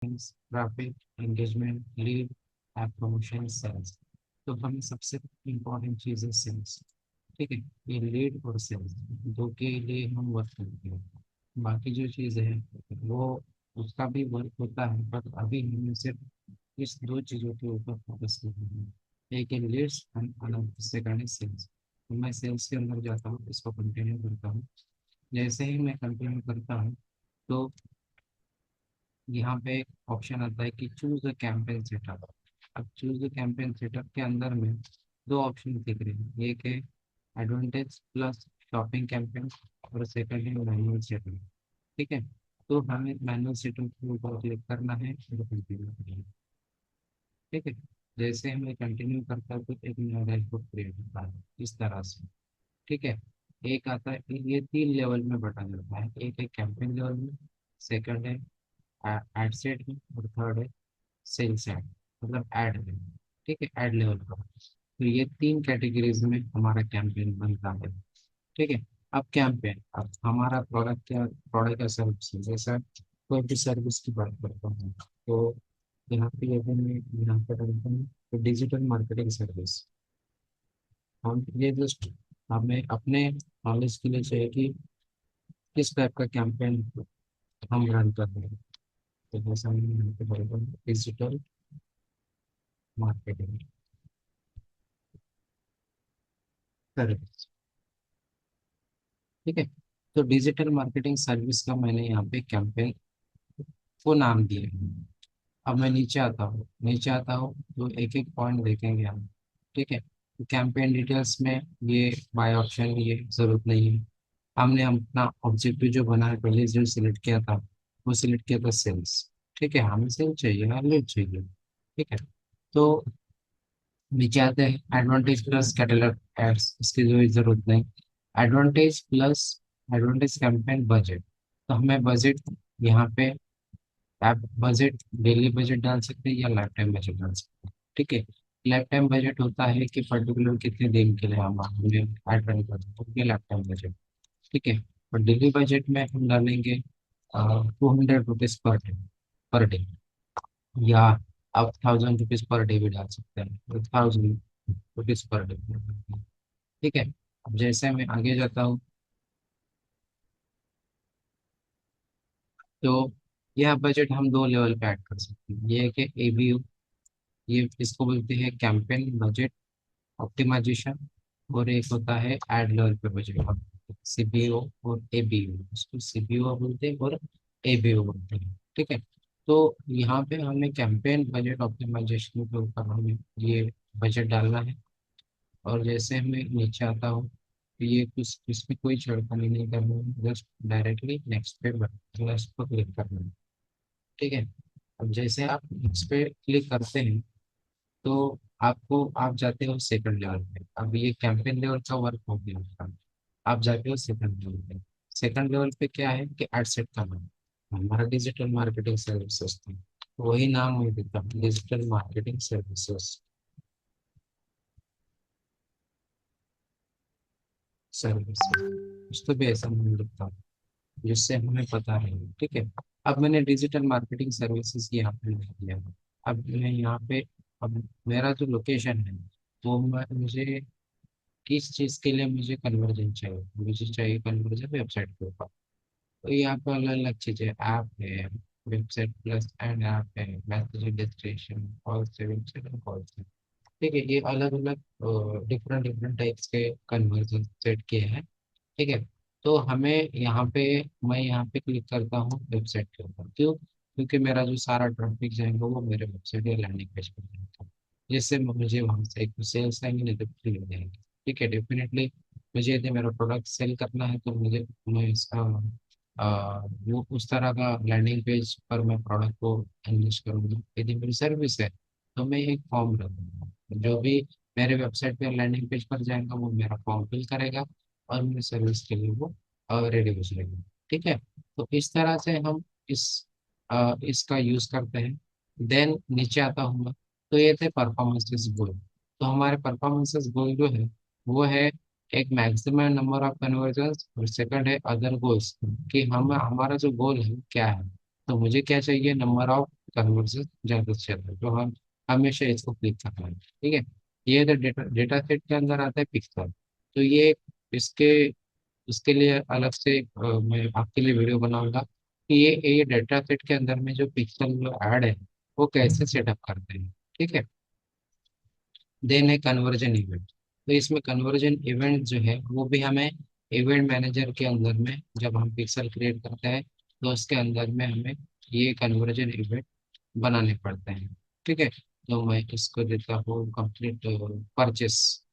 Traffic, engagement, lead, app promotion, sales. तो हमें सबसे इम्पोर्टेंट चीज़ है सेल्स। ठीक है, ये लीड और सेल्स दो के लिए हम वर्क करते हैं। बाकी जो चीज़ है वो उसका भी वर्क होता है, बट अभी हमें सिर्फ इस दो चीज़ों के ऊपर फोकस करना है। एक है लीड्स एंड सेकंड है सेल्स। तो मैं सेल्स के अंदर जाता हूँ, इसको कंटिन्यू करता हूँ। जैसे ही मैं कंटिन्यू करता हूँ तो यहाँ पे ऑप्शन आता है कि चूज द कैंपेन सेटअप। अब चूज द कैंपेन सेटअप के अंदर में दो ऑप्शन दिख रहे हैं, एक है एडवांटेज प्लस शॉपिंग कैंपेन और सेकंड है मैनुअल सेटअप। ठीक है, तो हमें मैनुअल सेटअप के ऊपर क्लिक करना है और कंटिन्यू करना है। ठीक है, जैसे हमें कंटिन्यू करता है तो एक नया डैशबोर्ड क्रिएट होता है इस तरह से। ठीक है, एक आता है, ये तीन लेवल में बटा जाता है, एक है कैंपेन लेवल में, सेकंड है एड सेट में, और थर्ड है सेल्स एड, मतलब एड है। ठीक है, एड लेवल पर। तो ये तीन कैटेगरीज में हमारा कैंपेन बनता है। ठीक है, अब कैंपेन, अब हमारा प्रोडक्ट या सर्विस है। जैसा कोई भी सर्विस की बात करता हूँ तो यहाँ पे अगर मैं यहाँ पे डालता हूँ तो डिजिटल मार्केटिंग सर्विस। हम ये जस्ट हमें अपने नॉलेज के लिए चाहिए कि किस टाइप का कैंपेन हम रन कर रहे हैं। तो जैसा मैंने यहाँ पे डाला डिजिटल मार्केटिंग सर्विस। ठीक है, तो डिजिटल मार्केटिंग सर्विस का मैंने यहाँ पे कैंपेन को नाम दिया है। अब मैं नीचे आता हूँ तो एक एक पॉइंट देखेंगे हम। ठीक है, तो कैंपेन डिटेल्स में ये बाय ऑप्शन ये जरूरत नहीं है। हमने अपना ऑब्जेक्टिव जो बना है पहले जो सिलेक्ट किया था, वो सिलेक्ट किया था सेल्स। ठीक है, हमें सेल चाहिए ना लीड चाहिए। ठीक है, तो नीचे आते हैं एडवांटेज प्लस कैटलॉग एड्स, इसकी कोई जरूरत नहीं। Advantage plus advantage campaign budget, तो हमें बजट यहाँ पे आप बजट डेली बजट डाल सकते हैं या लाइफ टाइम बजट डाल सकते हैं। ठीक है, लाइफ टाइम बजट होता है कि पर्टिकुलर कितने दिन के लिए हम हमें ऐड रन करते हैं, लाइफ टाइम बजट। ठीक है, और डेली बजट में हम डालेंगे 200 रुपीज पर डे, या आप 1000 रुपीज पर डे भी डाल सकते हैं, 1000 रुपीज पर डे। ठीक है, अब जैसे मैं आगे जाता हूँ तो यह बजट हम दो लेवल पे ऐड कर सकते हैं। ये है कि एबीयू, ये इसको बोलते हैं कैंपेन बजट ऑप्टिमाइजेशन, और एक होता है एड लेवल पे बजट, सीबीओ और एबीयू। इसको सीबीओ बोलते हैं और एबीयू बोलते हैं। ठीक है, तो यहाँ पे हमें कैंपेन बजट ऑप्टिमाइजेशन के ऊपर हमें ये बजट डालना है। और जैसे मैं नीचे आता हूँ तो ये कुछ इसमें कोई छेड़खानी नहीं करनी है, जस्ट डायरेक्टली नेक्स्ट पे नेक्स्ट पर क्लिक करना है। ठीक है, अब जैसे आप नेक्स्ट पे क्लिक करते हैं तो आपको आप जाते हो सेकंड लेवल पे। अब ये कैंपेन लेवल का वर्क हो गया आपका, आप जाते हो सेकंड लेवल पे। सेकंड लेवल पे क्या है कि एड सेट करना है, हमारा डिजिटल मार्केटिंग सर्विसेज थी, वही नाम मैं देता हूँ, डिजिटल मार्केटिंग सर्विसेज सर्विसेज, उस तो भी ऐसा नहीं लिखता हूँ जिससे हमें पता है। ठीक है, अब मैंने डिजिटल मार्केटिंग सर्विसेज यहाँ पे लिख दिया। अब मैं यहाँ पे, अब मेरा जो लोकेशन है वो मुझे किस चीज़ के लिए मुझे कन्वर्जन चाहिए, मुझे चाहिए कन्वर्जन वेबसाइट के ऊपर। तो यहाँ पर अलग अलग चीज़ें ऐप है, वेबसाइट प्लस एंड ऐप है, मैसेज डेस्टिनेशन, कॉल से वेबसाइट और कॉल से। ठीक है, ये अलग अलग डिफरेंट डिफरेंट टाइप्स के कन्वर्जन सेट किए हैं। ठीक है, तो हमें यहाँ पे, मैं यहाँ पे क्लिक करता हूँ वेबसाइट के ऊपर, क्यों? क्योंकि मेरा जो सारा ट्रैफिक जाएगा वो मेरे वेबसाइट या लैंडिंग पेज पर जाएगा, जिससे मुझे वहाँ से एक सेल्स आएंगे, नहीं तो फ्री हो जाएंगे। ठीक है, डेफिनेटली मुझे यदि मेरा प्रोडक्ट सेल करना है तो मुझे मैं इसका वो उस तरह का लैंडिंग पेज पर मैं प्रोडक्ट को इन्वेस्ट करूँगा। यदि मेरी सर्विस है तो मैं एक फॉर्म रखूँगा, जो भी मेरे वेबसाइट पे लैंडिंग पेज पर जाएगा वो मेरा फॉर्म फिल करेगा और मेरी सर्विस के लिए वो रेडी हो जाएगी। ठीक है, तो इस तरह से हम इस इसका यूज करते हैं। देन नीचे आता हूँ मैं, तो ये थे परफॉर्मेंसेस गोल। तो हमारे परफॉर्मेंसेस गोल जो है वो है एक मैक्सिमम नंबर ऑफ कन्वर्जन्स, और सेकंड है अदर गोल्स, कि हम हमारा जो गोल है क्या है। तो मुझे क्या चाहिए, नंबर ऑफ कन्वर्जन ज़्यादा से ज़्यादा, तो हम हमेशा इसको क्लिक करना है। ठीक है, ये तो डेटा डेटा सेट के अंदर आता है पिक्सल। तो ये इसके इसके लिए अलग से मैं आपके लिए वीडियो बनाऊंगा कि ये डेटा सेट के अंदर में जो पिक्सल ऐड है वो कैसे सेटअप करते हैं। ठीक है, देन है कन्वर्जन इवेंट। तो इसमें कन्वर्जन इवेंट जो है वो भी हमें इवेंट मैनेजर के अंदर में, जब हम पिक्सल क्रिएट करते हैं तो उसके अंदर में हमें ये कन्वर्जन इवेंट बनाने पड़ते हैं। ठीक है, तो मैं इसको देता हूँ कंप्लीट परचेस।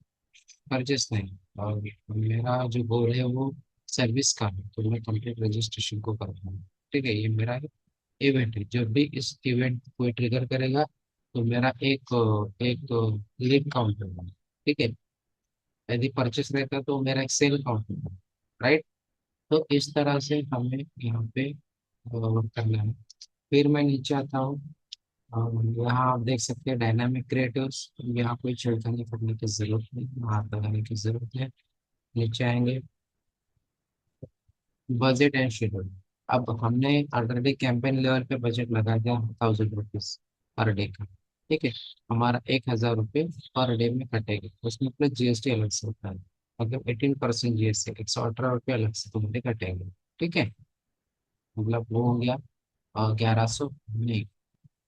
परचेस नहीं, और मेरा जो गोल है वो सर्विस का है, तो मैं कंप्लीट रजिस्ट्रेशन को करता हूँ। ठीक है, ये मेरा इवेंट है। जब भी इस इवेंट को ट्रिगर करेगा तो मेरा एक लीड काउंट होगा। ठीक है, यदि परचेस रहता तो मेरा एक सेल काउंट होगा। राइट, तो इस तरह से हमें यहाँ पे वर्क करना है। फिर मैं नीचे आता हूँ, यहाँ आप देख सकते हैं डायनामिक क्रिएटिव्स। यहाँ कोई छिड़कानी करने की जरूरत नहीं, हाथ लगाने की जरूरत है। नीचे आएंगे, बजट एंड शेड्यूल। अब हमने ऑलरेडी कैंपेन लेवल पे बजट लगा दिया 1000 रुपीज पर डे का। ठीक है, हमारा 1000 रुपये पर डे में कटेगा, उसमें प्लस जीएसटी अलग से होता है। मतलब 18% जीएसटी, 118 रुपये अलग से तुम्हारे कटेंगे। ठीक है, मतलब वो हो गया 1100 नहीं,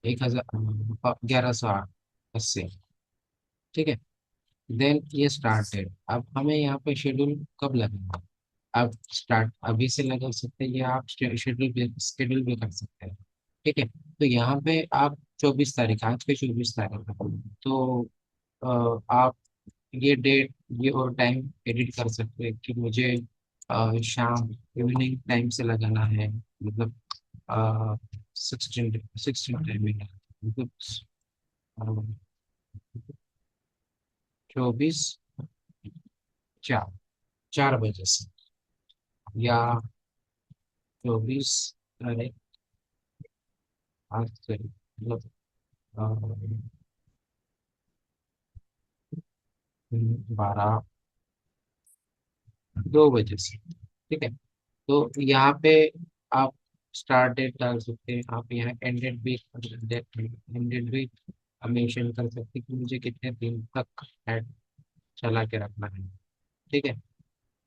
1000, 1180। ठीक है, देन ये स्टार्ट है। अब हमें यहाँ पे शेड्यूल कब लगेगा? आप स्टार्ट अभी से लगा सकते हैं, या आप शेड्यूल भी कर सकते हैं। ठीक है, तो यहाँ पे आप 24 तारीख, आज के 24 तारीख है, तो आप ये डेट, ये और टाइम एडिट कर सकते हैं कि मुझे शाम इवनिंग टाइम से लगाना है। मतलब 16 टाइमिंग है, मतलब 24/4, 4 बजे से, या 24 तारीख, आज से मतलब अ, 2 बजे से। ठीक है, तो यहाँ पे आप स्टार्ट डेट डाल सकते हैं, आप यहाँ एंडेड भी मेंशन कर सकते हैं कि मुझे कितने दिन तक ऐड चला के रखना है। ठीक है,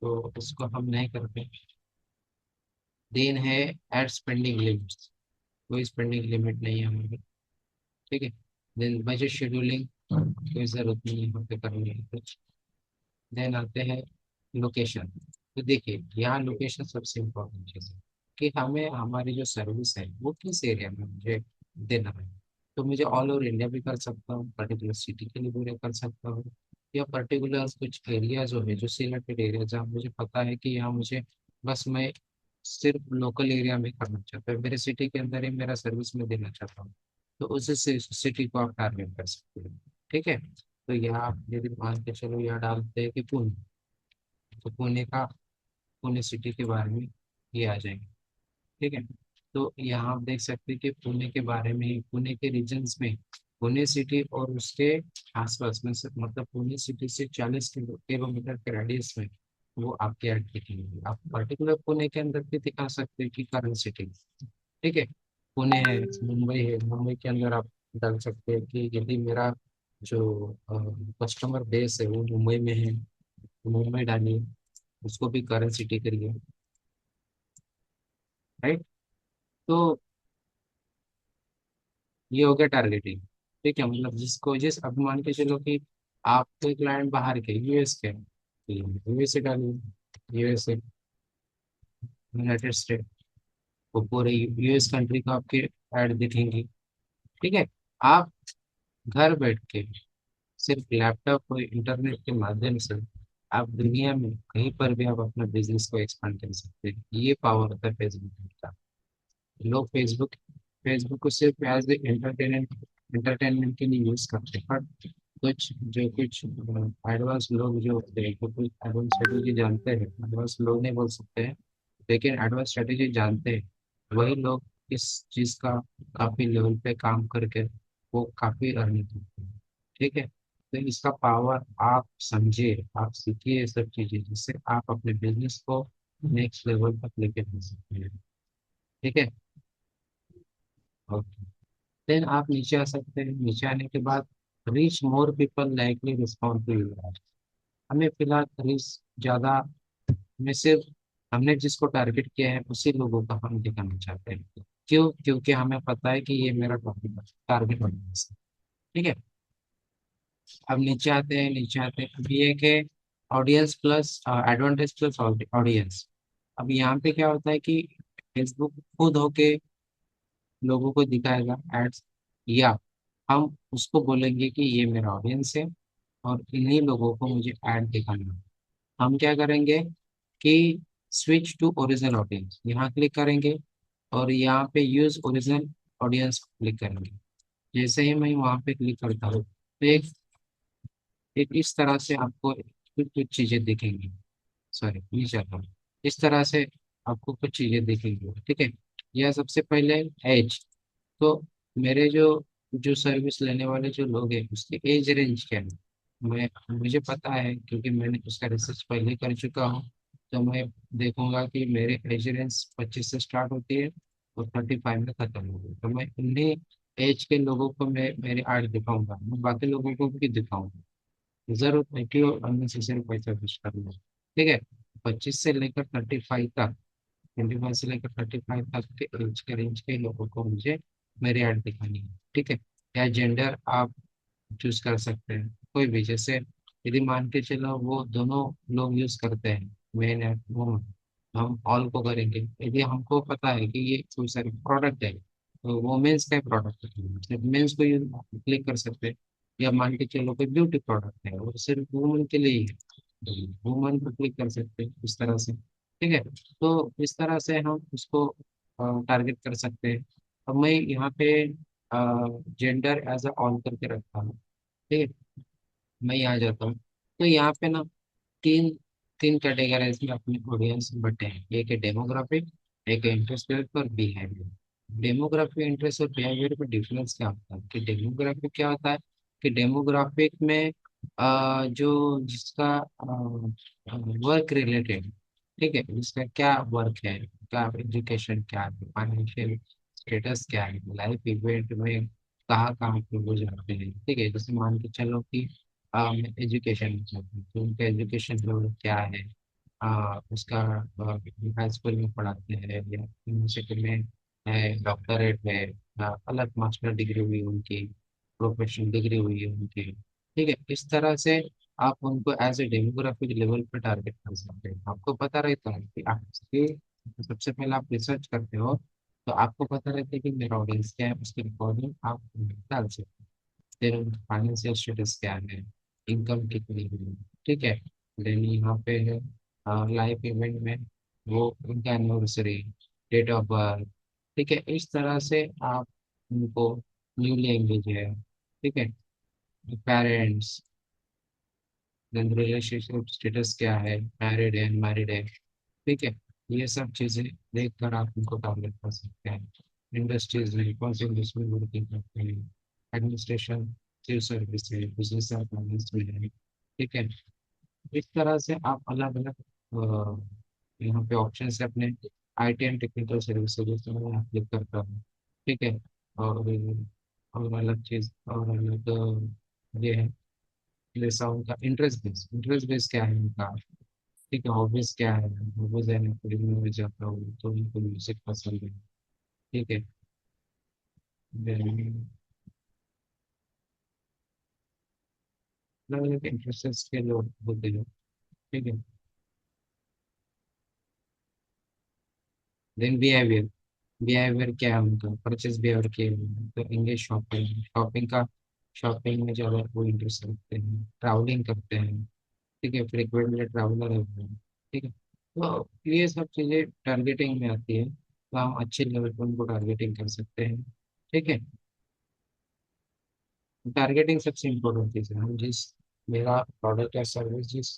तो इसको हम नहीं करते। देन है एड स्पेंडिंग लिमिट्स, कोई स्पेंडिंग लिमिट नहीं है हमारी। ठीक है, देन बजट शेड्यूलिंग, कोई जरूरत नहीं है यहाँ पे करने की कुछ। देन आते हैं लोकेशन। तो देखिए, यहाँ लोकेशन सबसे इम्पोर्टेंट चीज़ है कि हमें हमारी जो सर्विस है वो किस एरिया में मुझे देना है। तो मुझे ऑल ओवर इंडिया भी कर सकता हूँ, पर्टिकुलर सिटी के लिए भी कर सकता हूँ, या पर्टिकुलर कुछ एरिया जो है, जो सिलेक्टेड एरिया जहाँ मुझे पता है कि यहाँ मुझे बस मैं सिर्फ लोकल एरिया में करना चाहता हूँ, मेरे सिटी के अंदर ही मेरा सर्विस में देना चाहता हूँ, तो उस सिटी को आप टारगेट कर सकते हो। ठीक है, तो यहाँ आप यदि मान के चलो यहाँ डालते हैं कि पुणे, तो पुणे सिटी के बारे में ये आ जाएंगे। ठीक है, तो यहाँ आप देख सकते हैं कि पुणे के बारे में, पुणे के रीजन्स में, पुणे सिटी और उसके आसपास में से, मतलब पुणे सिटी से 40 किलोमीटर के रेडियस में वो आपके ऐड दिखेंगे। आप पर्टिकुलर पुणे के अंदर भी दिखा सकते हैं कि करंट सिटी। ठीक है, पुणे है, मुंबई है, मुंबई के अंदर आप डाल सकते हैं कि यदि मेरा जो कस्टमर बेस है वो मुंबई में है, तो मुंबई डालिए, उसको भी करंट सिटी करिए। राइट, तो ये हो गया टारगेटिंग। ठीक है, मतलब जिसको जिस, अब मान के चलो कि आपके क्लाइंट बाहर के, यूएस के, यूएसए डालिए, यूएसए, यूनाइटेड स्टेट, वो पूरे यूएस कंट्री को आपके ऐड दिखेंगी। ठीक है, आप घर बैठ के सिर्फ लैपटॉप और इंटरनेट के माध्यम से आप दुनिया में कहीं पर भी आप अपना बिजनेस को एक्सपांड कर सकते हैं। ये पावर होता है फेसबुक का। लोग फेसबुक को सिर्फ एज ए एंटरटेनमेंट के लिए यूज करते हैं, बट कुछ एडवांस लोग जो होते हैं, तो कुछ एडवांस स्ट्रेटेजी जानते हैं, एडवांस लोग नहीं बोल सकते हैं, लेकिन एडवांस स्ट्रेटेजी जानते हैं, वही लोग इस चीज़ का काफ़ी लेवल पे काम करके वो काफ़ी अर्निंग करते हैं। ठीक है, तो इसका पावर आप समझिए, आप सीखिए ये सब चीज़ें, जिससे आप अपने बिजनेस को नेक्स्ट लेवल तक लेके जा सकते हैं। ठीक है, ओके। देन आप नीचे आ सकते हैं। नीचे आने के बाद reach more people likely respond to you. हमें फिलहाल रीच ज़्यादा, हमें सिर्फ हमने जिसको टारगेट किया है उसी लोगों का हम दिखाना चाहते हैं। क्यों? क्योंकि हमें पता है कि ये मेरा टॉपिक टारगेट ऑडियंस है। ठीक है। अब नीचे आते हैं, नीचे आते हैं। अब ये के audience plus advantage plus audience. अब यहाँ पे क्या होता है कि फेसबुक खुद होके लोगों को दिखाएगा एड्स, या हम उसको बोलेंगे कि ये मेरा ऑडियंस है और इन्हीं लोगों को मुझे ऐड दिखाना है। हम क्या करेंगे कि स्विच टू ओरिजिनल ऑडियंस यहाँ क्लिक करेंगे और यहाँ पे यूज ओरिजिनल ऑडियंस क्लिक करेंगे। जैसे ही मैं वहाँ पे क्लिक करता हूँ तो एक इस तरह से आपको कुछ कुछ चीजें दिखेंगी। सॉरी, ये चाहता हूँ। इस तरह से आपको कुछ चीजें दिखेंगी। ठीक है। यह सबसे पहले एज। तो मेरे जो जो सर्विस लेने वाले जो लोग हैं उसकी एज रेंज क्या है, मैं मुझे पता है क्योंकि मैंने उसका रिसर्च पहले कर चुका हूँ। तो मैं देखूंगा कि मेरे एज रेंज 25 से स्टार्ट होती है और 35 में खत्म होगी। तो मैं उन्हीं एज के लोगों को मैं मेरे आर्ट दिखाऊंगा, मैं बाकी लोगों को भी दिखाऊंगा। जरूरत नहीं कि अननेसेसरी पैसा वेस्ट करना। ठीक है। 25 से लेकर 35 तक, 25 से लेकर 35 तक के एज के रेंज के लोगों को मुझे मेरी ऐड दिखानी है। ठीक है। या जेंडर आप चूज कर सकते हैं कोई भी। जैसे यदि मान के चलो वो दोनों लोग यूज करते हैं, मेन है वुमन, हम ऑल को करेंगे। यदि हमको पता है कि ये कोई सारे प्रोडक्ट है तो वो मेंस का प्रोडक्ट है, सिर्फ मेंस को क्लिक कर सकते हैं। या मान के चलो कोई ब्यूटी प्रोडक्ट है वो सिर्फ वुमन के लिए ही है, तो वुमन पर क्लिक कर सकते हैं इस तरह से। ठीक है। तो इस तरह से हम उसको टारगेट कर सकते हैं। अब मैं यहाँ पे जेंडर एज अ ऑन करके रखता हूँ। ठीक है। मैं यहाँ जाता हूँ तो यहाँ पे ना तीन तीन कैटेगरीज में अपने ऑडियंस बटे हैं। एक है डेमोग्राफिक, एक है इंटरेस्ट और बिहेवियर। डेमोग्राफिक, इंटरेस्ट और बिहेवियर में डिफरेंस क्या होता है कि डेमोग्राफिक क्या होता है कि डेमोग्राफिक में जो जिसका वर्क रिलेटेड, ठीक है, जिसका क्या वर्क है, क्या एजुकेशन क्या है, फाइनेंशियल स्टेटस क्या है, लाइफ इवेंट में कहाँ कहाँ पे वो जाते हैं। ठीक है। जैसे मान के चलो कि एजुकेशन तो उनका एजुकेशन लेवल क्या है, उसका हाई स्कूल में पढ़ाते हैं या यूनिवर्सिटी में है, डॉक्टरेट है, अलग मास्टर डिग्री हुई उनकी, प्रोफेशनल डिग्री हुई है उनकी। ठीक है। इस तरह से आप उनको एज ए डेमोग्राफिक लेवल पर टारगेट कर सकते हैं। आपको पता रहता है कि आप इसके सबसे पहले आप रिसर्च करते हो तो आपको पता रहता है कि मेरा ऑडियंस क्या है, उसके अकॉर्डिंग आप डाल सकते हैं। फिर फाइनेंशियल स्टेटस क्या है, इनकम कितनी है। ठीक है। देन यहाँ पे है लाइफ इवेंट में वो उनका एनिवर्सरी, डेट ऑफ बर्थ। ठीक है। इस तरह से आप उनको न्यू लैंग्वेज है, ठीक है, पेरेंट्स, देन रिलेशनशिप स्टेटस क्या है, मैरिड है अनमैरिड है। ठीक है। ये सब चीज़ें देख कर आप उनको टारगेट कर सकते हैं। इंडस्ट्रीज में कौन सी इंडस्ट्री में वर्किंग करते हैं, एडमिनिस्ट्रेशन, सिविल सर्विस है, बिजनेस फाइनेंस में है। ठीक है। इस तरह से आप अलग अलग यहाँ पे ऑप्शन है अपने आईटी एंड टेक्निकल सर्विसेज, जिसमें मैं यहाँ क्लिक करता हूँ। ठीक है। और अलग चीज़ और अलग ये है जैसा उनका इंटरेस्ट बेस क्या है उनका। ठीक है। हॉबीज क्या है, हॉबीज है मैं फिल्म में जाता हूँ तो उनको म्यूजिक पसंद है। ठीक है। Then अलग अलग इंटरेस्ट के लोग होते हैं। ठीक है। देन बिहेवियर, बिहेवियर क्या है उनका, परचेज बिहेवियर क्या है, तो इंग्लिश शॉपिंग, शॉपिंग का, शॉपिंग में ज़्यादा वो इंटरेस्ट रखते हैं, ट्रैवलिंग करते हैं। ठीक है। फ्रिक्वेंटली ट्रैवलर होते हैं। ठीक है। तो ये सब चीज़ें टारगेटिंग में आती है, तो हम अच्छे लेवल पर उनको टारगेटिंग कर सकते हैं। ठीक है। टारगेटिंग सबसे इम्पोर्टेंट चीज़ है। हम जिस मेरा प्रोडक्ट या सर्विस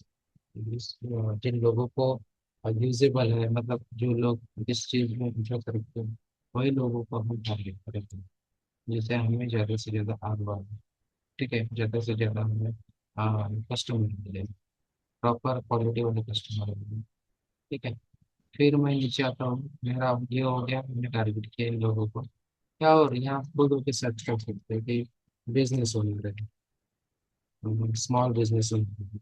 जिन लोगों को यूजेबल है, मतलब जो लोग जिस चीज़ में इंटरेस्ट रखते हैं वही लोगों को हम टारगेट करेंगे, जिससे हमें ज़्यादा से ज़्यादा आगे, ठीक है, ज़्यादा से ज़्यादा हमें कस्टमर मिले, प्रॉपर क्वालिटी वाले कस्टमर मिले। ठीक है। फिर मैं नीचे आता हूँ, मेरा ये हो गया, मैंने टारगेट किया इन लोगों को। क्या और यहाँ खुद होके सर्च कर सकते हैं कि बिजनेस ओनर है, स्मॉल बिजनेस ओनर,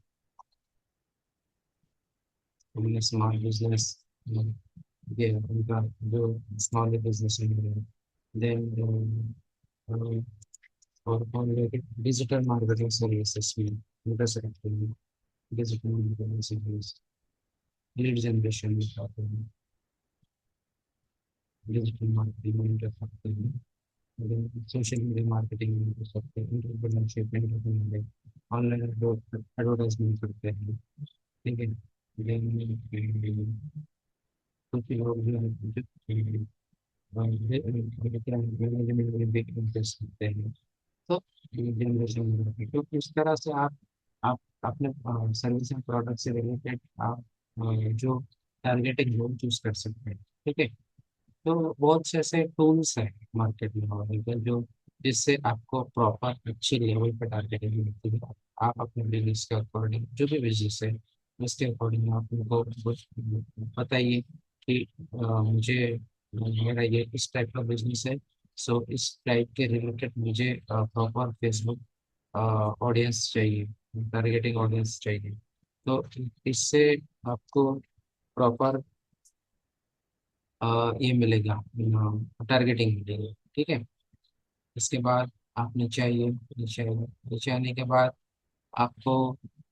हमने स्मॉल बिजनेस, ये उनका जो स्मॉल बिजनेस ओनर है। देन और कौन रिलेटेड डिजिटल मार्केटिंग सर्विसेज भी उनका सकते हैं, digital marketing service, lead generation में आते हैं, डिजिटल मार्केटिंग में कर सकते हैं, सोशल मीडिया मार्केटिंग में कर सकते हैं, एंटरप्रेन्योरशिप में ऑनलाइन एडवर्टाइजमेंट करते हैं। ठीक है, लेकिन कुछ लोग जो है मैनेजमेंट में भी इंटरेस्ट करते हैं। तो जनरेशन में तो इस तरह से आप अपने सर्विस एंड प्रोडक्ट से रिलेटेड आप जो टारगेटिंग लोग चूज कर सकते हैं। ठीक है, तो बहुत से ऐसे टूल्स हैं मार्केट में अवेलेबल जो जिससे आपको प्रॉपर अच्छी लेवल पर टारगेटिंग मिलती है। आप अपने बिजनेस के अकॉर्डिंग जो भी बिजनेस है उसके अकॉर्डिंग आप उनको कुछ बताइए कि मुझे मेरा ये इस टाइप का बिजनेस है, सो इस टाइप के रिलेटेड मुझे प्रॉपर फेसबुक ऑडियंस चाहिए, टारगेटिंग ऑडियंस चाहिए। तो इससे आपको प्रॉपर ये मिलेगा, टारगेटिंग मिलेगी। ठीक है, इसके बाद आप नीचे आइए, नीचे आइए, नीचे आने के बाद आपको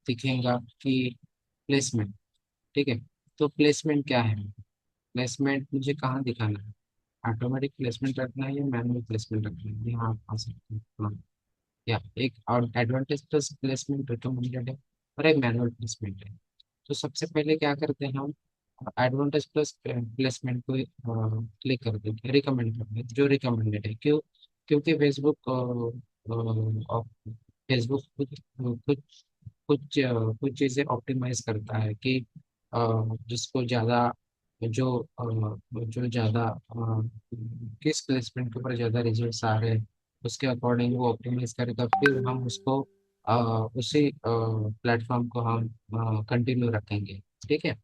दिखेगा कि प्लेसमेंट। ठीक है, तो प्लेसमेंट क्या है, प्लेसमेंट मुझे कहाँ दिखाना है, ऑटोमेटिक प्लेसमेंट रखना है या मैनुअल प्लेसमेंट रखना है, यहाँ आप आ सकते हैं। हाँ, या एक और एडवांटेज प्लस प्लेसमेंट रिकमेंडेड है और एक मैनुअल प्लेसमेंट है। तो सबसे पहले क्या करते हैं हम, एडवांटेज प्लस प्लेसमेंट को क्लिक कर देते, रिकमेंड करते हैं जो रिकमेंडेड है। क्यों? क्योंकि फेसबुक कुछ कुछ कुछ कुछ चीज़ें ऑप्टिमाइज करता है कि जिसको ज़्यादा जो जो ज़्यादा किस प्लेसमेंट के ऊपर ज़्यादा रिजल्ट्स आ रहे हैं उसके अकॉर्डिंग वो ऑप्टिमाइज करेगा, फिर हम उसको अ, उसी प्लेटफॉर्म को हम कंटिन्यू रखेंगे। ठीक है,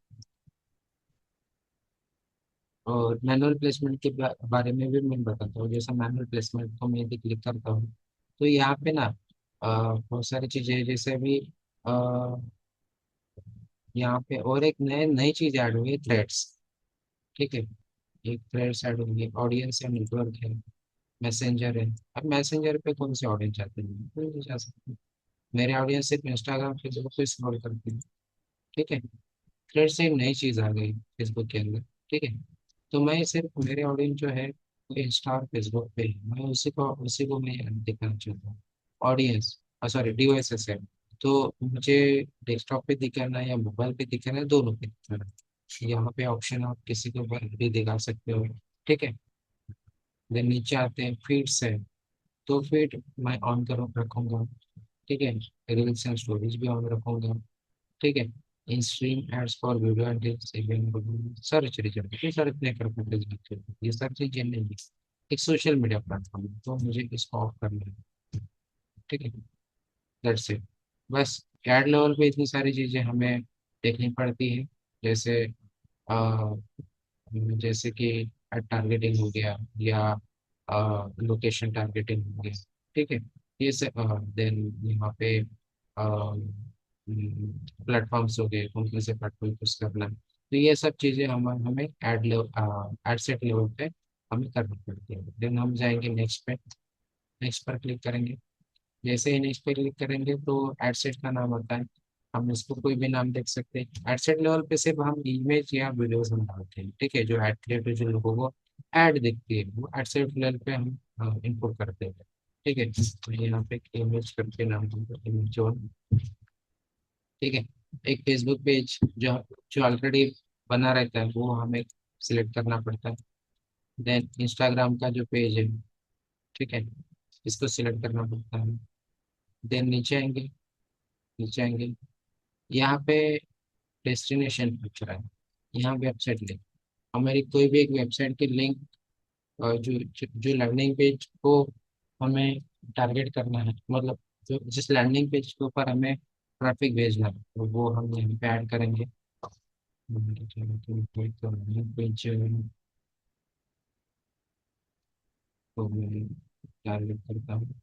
और मैनुअल प्लेसमेंट के बारे में भी मैं बताता हूँ। जैसे मैनुअल प्लेसमेंट को मैं यदि क्लिक करता हूँ तो यहाँ पे ना बहुत सारी चीज़ें हैं, जैसे अभी अ, यहाँ पे और एक नए नई चीज़ ऐड हुई है, थ्रेड्स। ठीक है, एक थ्रेड्स ऐड हुई है, ऑडियंस है, नेटवर्क है, मैसेंजर है। अब मैसेंजर पे कौन से ऑडियंस जाते हैं, कोई नहीं जा सकते। मेरे ऑडियंस सिर्फ इंस्टाग्राम फेसबुक पे स्क्रॉल करते हैं। ठीक है, थ्रेड से एक नई चीज़ आ गई फेसबुक के अंदर। ठीक है, तो मैं सिर्फ मेरे ऑडियंस जो है वो इंस्टा और फेसबुक पे है, मैं उसी को मैं दिखाना चाहता हूँ। ऑडियंस, सॉरी, डिवाइसेस है, तो मुझे डेस्कटॉप पे दिखाना है या मोबाइल पे दिखाना है, दोनों पे दिखाना है। यहाँ पे ऑप्शन आप किसी के ऊपर भी दिखा सकते हो। ठीक है, देन नीचे आते हैं फीड्स है, तो फीड मैं ऑन करूँ रखूँगा। ठीक है, रील्स एंड स्टोरीज भी ऑन रखूँगा। ठीक है, in stream ads for video and search result, ये सर्च नहीं कर पाते रिजल्ट, ये सर्च इंजन नहीं है, एक सोशल मीडिया प्लेटफॉर्म है, तो मुझे इसको ऑफ करना है। ठीक है, दैट्स इट। बस एड लेवल पे इतनी सारी चीज़ें हमें देखनी पड़ती है, जैसे अ, जैसे कि टारगेटिंग हो गया या लोकेशन टारगेटिंग हो गया। ठीक है, ये सब देन यहाँ पे प्लेटफॉर्म्स हो गए, कौन कौन से प्लेटफॉर्म यूज करना है, तो ये सब चीज़ें हम हमें ad level ad set level पे हमें करनी पड़ती है। देन हम जाएंगे नेक्स्ट पे, नेक्स्ट पर क्लिक करेंगे। जैसे ही नेक्स्ट पे क्लिक करेंगे तो एड सेट का नाम आता है, हम इसको कोई भी नाम देख सकते हैं। एड सेट लेवल पे सिर्फ हम इमेज या वीडियोस हम डालते हैं। ठीक है, जो एड क्रिएटर जो लोगों को ऐड दिखती है वो एड सेट लेवल पे हम इनपुट करते हैं। ठीक है, तो यहाँ पे इमेज करके नाम दूंगा, इमेज वन। ठीक है, एक फेसबुक पेज जो जो ऑलरेडी बना रहता है वो हमें सिलेक्ट करना पड़ता है। देन इंस्टाग्राम का जो पेज है, ठीक है, इसको सिलेक्ट करना पड़ता है। देन नीचे आएंगे, नीचे आएंगे, यहाँ पे डेस्टिनेशन पूछ रहा है, यहाँ वेबसाइट लिंक, हमारी कोई भी एक वेबसाइट की लिंक जो लैंडिंग पेज को हमें टारगेट करना है, मतलब जो जिस लैंडिंग पेज के ऊपर हमें ट्रैफिक भेजना है तो वो हम यहाँ पे ऐड करेंगे। पेज तो मैं टारगेट करता हूँ।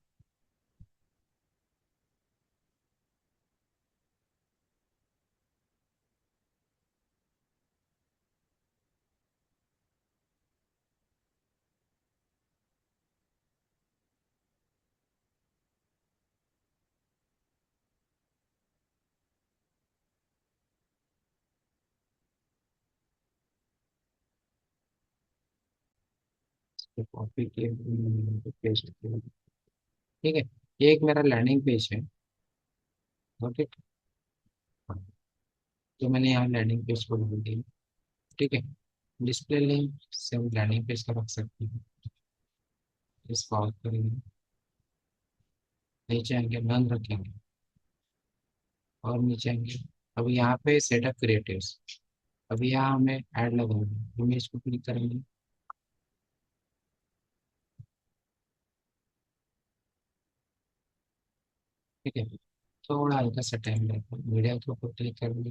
तो कॉपी के पेस्ट किया। ठीक है, ये एक मेरा लैंडिंग पेज है। ओके, तो मैंने यहाँ लैंडिंग पेज को डाल दिया। ठीक है, डिस्प्ले लिंक से हम लैंडिंग पेज का रख सकते हैं। इसको ऑफ करेंगे, नीचे आएंगे नन रखेंगे, और नीचे आएंगे। अब यहाँ पे सेटअप क्रिएटिव्स, अभी यहाँ हमें ऐड लगाना, इमेज को क्लिक करेंगे। ठीक है, थोड़ा हल्का सा टाइम लगता है, मीडिया के ऊपर क्लिक करेंगे।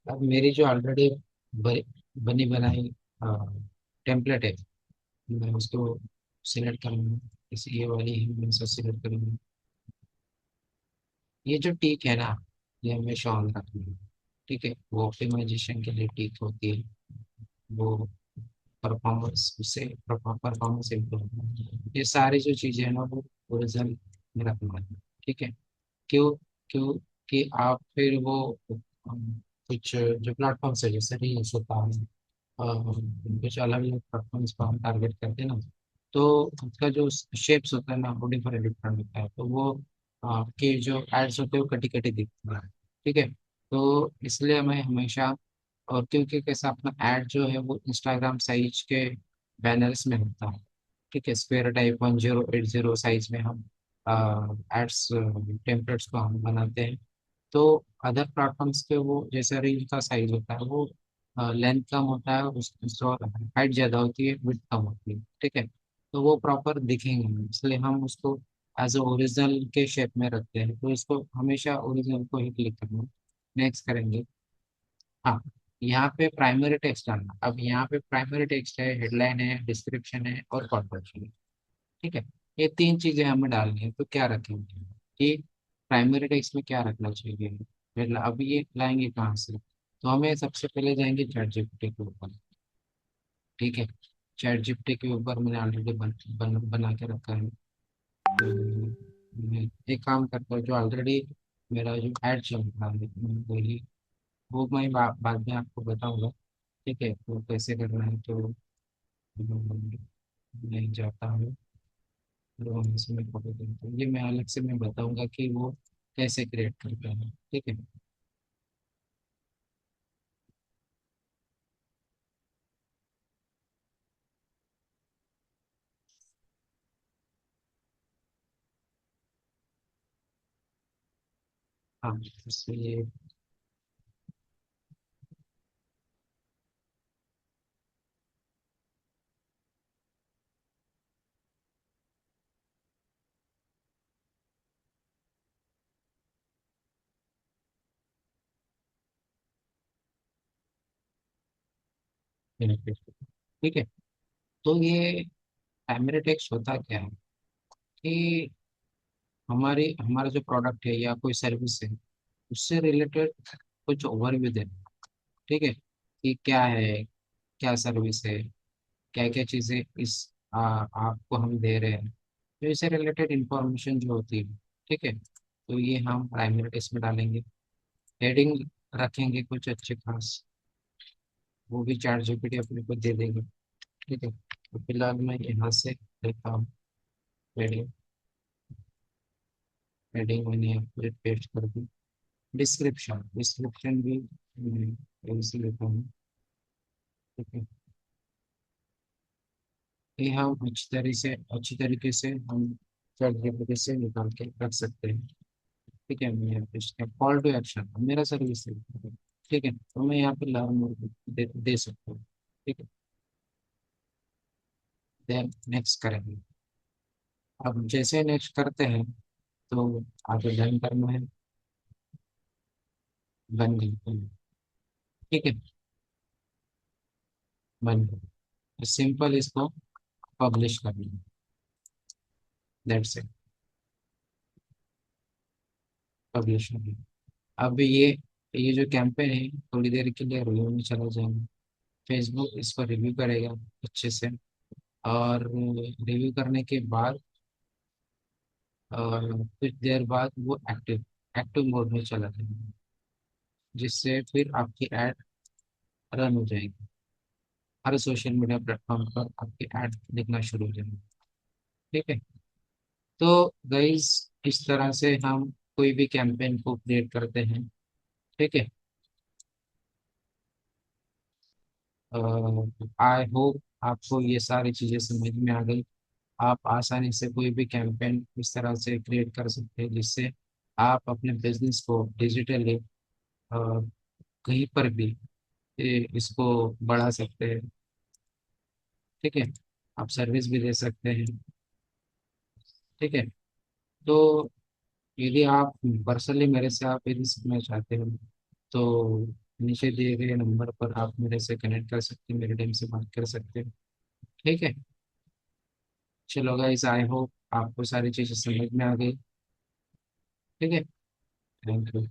अब मेरी जो ऑलरेडी बनी बनाई टेम्पलेट है, मैं उसको सिलेक्ट करूँगा। इसी ये वाली ही मैं सिलेक्ट करूँगा। ये जो टिक है ना, ये हमेशा ऑन रखना है। ठीक है, वो ऑप्टिमाइजेशन के लिए टिक होती है। वो परफॉर्मेंस, उससे परफॉर्मेंस इम्प्रूव, ये सारी जो चीज़ें हैं ना, वो ओरिजिनल में रखना है। ठीक है, क्यों? क्यों कि आप फिर वो कुछ जो प्लेटफॉर्म्स है जैसे रील्स होता है, कुछ अलग अलग प्लेटफॉर्म्स पर हम टारगेट करते हैं ना, तो उसका जो शेप्स होता है ना, वो डिफरेंट डिफरेंट होता है, तो वो के जो एड्स होते हैं वो कटी कटी दिखता है। ठीक है, तो इसलिए हमें हमेशा, और क्योंकि कैसा अपना ऐड जो है वो इंस्टाग्राम साइज के बैनर्स में होता है। ठीक है, स्क्वायर टाइप 1080 साइज में हम एड्स टेम्पलेट्स को हम बनाते हैं। तो अदर प्लेटफॉर्म्स पे वो जैसे रील का साइज होता है, वो लेंथ कम होता है, उसकी और हाइट ज़्यादा होती है, विड्थ कम होती है। ठीक है, तो वो प्रॉपर दिखेंगे नहीं, इसलिए हम उसको एज ए ओरिजिनल के शेप में रखते हैं। तो इसको हमेशा ओरिजिनल को ही क्लिक करना, नेक्स्ट करेंगे। हाँ, यहाँ पे प्राइमरी टेक्स्ट डालना। अब यहाँ पे प्राइमरी टेक्स्ट है, हेडलाइन है, डिस्क्रिप्शन है और कॉल टू एक्शन है। ठीक है, ये तीन चीजें हमें डालनी है, तो क्या रखेंगे कि प्राइमरी टेक्स्ट में क्या रखना चाहिए, फिर अब ये लाएंगे कहाँ से? तो हमें सबसे पहले जाएंगे चैट जीपीटी के ऊपर। ठीक है, चैट जीपीटी के ऊपर मैंने ऑलरेडी बना के रखा है। तो मैं एक काम करता हूँ, जो ऑलरेडी मेरा जो ऐड चल रहा है वही, वो मैं बाद में आपको बताऊंगा। ठीक है, तो कैसे करना है, तो मैं जाता हूँ, तो हम इसमें कॉपी करते हैं। ये मैं अलग से मैं बताऊंगा कि वो कैसे क्रिएट करते हैं। ठीक है, हाँ, इसलिए benefit। ठीक है, तो ये प्राइमरी टेक्स्ट होता क्या है कि हमारी हमारा जो प्रोडक्ट है या कोई सर्विस है, उससे रिलेटेड कुछ ओवरव्यू देना। ठीक है, कि क्या है, क्या सर्विस है, क्या क्या चीज़ें इस आपको हम दे रहे हैं, तो इससे रिलेटेड इंफॉर्मेशन जो होती है। ठीक है, तो ये हम प्राइमरी टेक्स्ट में डालेंगे। हेडिंग रखेंगे कुछ अच्छे खास, वो भी चैट जीपीटी अपने को दे देंगे। ठीक है, तो फिलहाल मैं यहाँ से लेता हूँ हेडिंग। हेडिंग मैंने यहाँ पे पेस्ट कर दी। डिस्क्रिप्शन, डिस्क्रिप्शन भी मैं यहीं से लेता हूँ। ठीक है, ये हम अच्छी तरीके से हम चैट जीपीटी से निकाल के रख सकते हैं। ठीक है, मैं यहाँ पे कॉल टू एक्शन मेरा सर्विस है। ठीक है, तो मैं यहाँ पे लर्न मोड दे सकता हूँ। ठीक है, देन नेक्स्ट करेंगे। अब जैसे नेक्स्ट करते हैं, तो आगे डन करना है, बन गई। ठीक है, बन गई। सिंपल इसको पब्लिश करना, दैट्स इट, पब्लिश करना। अब ये जो कैंपेन है थोड़ी देर के लिए रिव्यू में चला जाएगा, फेसबुक इस पर रिव्यू करेगा अच्छे से, और रिव्यू करने के बाद कुछ देर बाद वो एक्टिव एक्टिव मोड में चला जाएगा, जिससे फिर आपकी ऐड रन हो जाएगी, हर सोशल मीडिया प्लेटफॉर्म पर आपकी ऐड दिखना शुरू हो जाएगी। ठीक है। तो गाइस, इस तरह से हम कोई भी कैंपेन को क्रिएट करते हैं। ठीक है। आई होप आपको ये सारी चीज़ें समझ में आ गई। आप आसानी से कोई भी कैंपेन इस तरह से क्रिएट कर सकते हैं, जिससे आप अपने बिजनेस को डिजिटली कहीं पर भी इसको बढ़ा सकते हैं। ठीक है। आप सर्विस भी दे सकते हैं। ठीक है। तो यदि आप पर्सनली मेरे से आप यदि सीखना चाहते हो, तो नीचे दिए गए नंबर पर आप मेरे से कनेक्ट कर सकते हैं, मेरे टीम से बात कर सकते हैं। ठीक है। चलो गाइस, आई होप आपको सारी चीज़ें समझ में आ गई। ठीक है। Thank you.